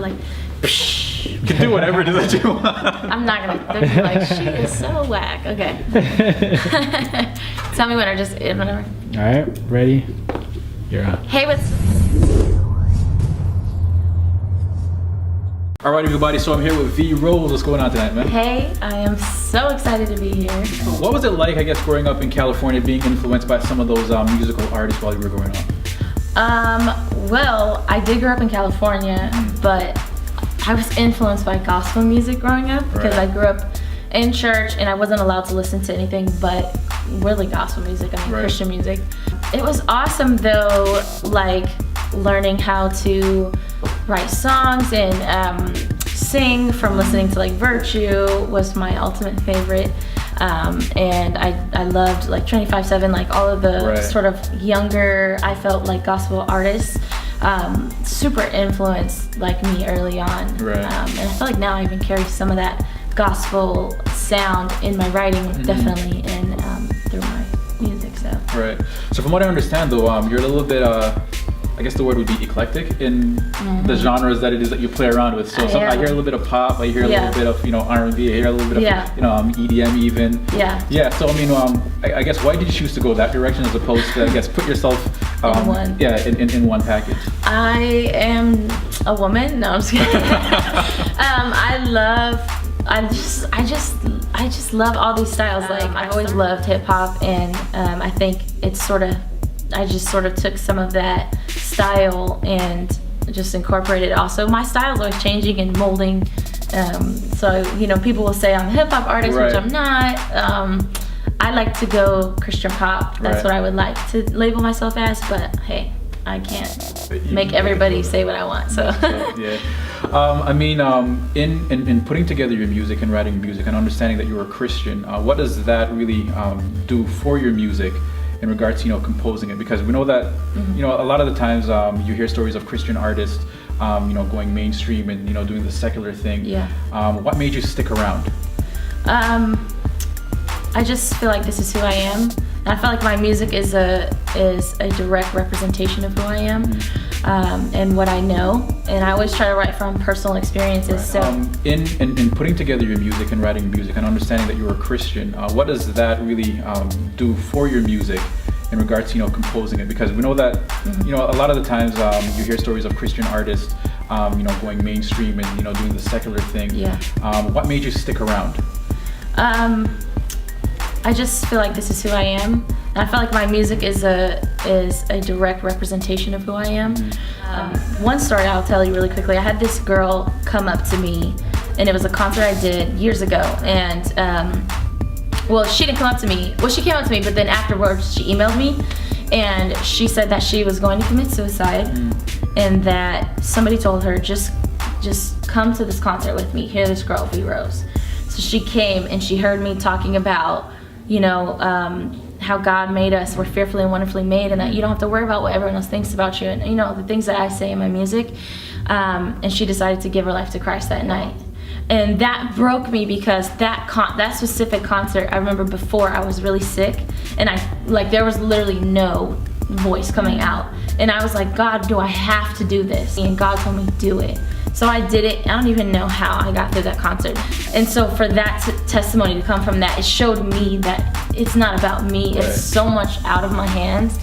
Like, You can do whatever it is that you want. I'm not gonna. They're gonna be like, she is so whack. Okay. Tell me when or just whatever. All right, ready? You're on. Hey, what's? All right, everybody. So I'm here with V Rose. What's going on tonight, man? Hey, I am so excited to be here. What was it like, I guess, growing up in California, being influenced by some of those musical artists while you were growing up? Well, I did grow up in California, but I was influenced by gospel music growing up because Right. I grew up in church and I wasn't allowed to listen to anything but really gospel music, Right. Christian music. It was awesome though, like learning how to write songs and sing from listening to like Virtue was my ultimate favorite. And I loved like 25/7, like all of the Right. sort of younger, I felt like gospel artists, super influenced like me early on. Right. And I feel like now I even carry some of that gospel sound in my writing, definitely, and through my music. So. Right. So from what I understand, though, you're a little bit, I guess the word would be eclectic in the genres that it is that you play around with. So I hear a little bit of pop, I hear a little bit of, R&B, I hear a little bit of, EDM even. Yeah. Yeah, so I mean, I guess why did you choose to go that direction as opposed to, I guess, put yourself In one. in one package? I am a woman. No, I'm just kidding. I just love all these styles. Like I've always loved hip hop, and I think I just sort of took some of that style and just incorporated. Also, my style is always changing and molding. So people will say I'm a hip hop artist, Right. which I'm not. I like to go Christian pop. That's Right. what I would like to label myself as. But hey, I can't make everybody say what I want. So. Yeah. I mean, in putting together your music and writing music and understanding that you're a Christian, what does that really do for your music in regards to composing it? Because we know that a lot of the times you hear stories of Christian artists going mainstream and doing the secular thing. Yeah. What made you stick around? I just feel like this is who I am, and I feel like my music is a direct representation of who I am, and what I know. And I always try to write from personal experiences. So in putting together your music and writing music and understanding that you're a Christian, what does that really do for your music in regards to composing it? Because we know that a lot of the times you hear stories of Christian artists going mainstream and doing the secular thing. Yeah. What made you stick around? I just feel like this is who I am, and I feel like my music is a direct representation of who I am. One story I'll tell you really quickly. I had this girl come up to me, and it was a concert I did years ago, and well, she didn't come up to me. Well, she came up to me, but then afterwards she emailed me, and she said that she was going to commit suicide, and that somebody told her, just come to this concert with me, hear this girl, V Rose. So she came, and she heard me talking about, how God made us, we're fearfully and wonderfully made, and that you don't have to worry about what everyone else thinks about you, and the things that I say in my music. And she decided to give her life to Christ that night. And that broke me because that specific concert, I remember before I was really sick, and there was literally no voice coming out. And I was like, God, do I have to do this? And God told me, do it. So I did it. I don't even know how I got through that concert. And so for that testimony to come from that, it showed me that it's not about me. Right. It's so much out of my hands.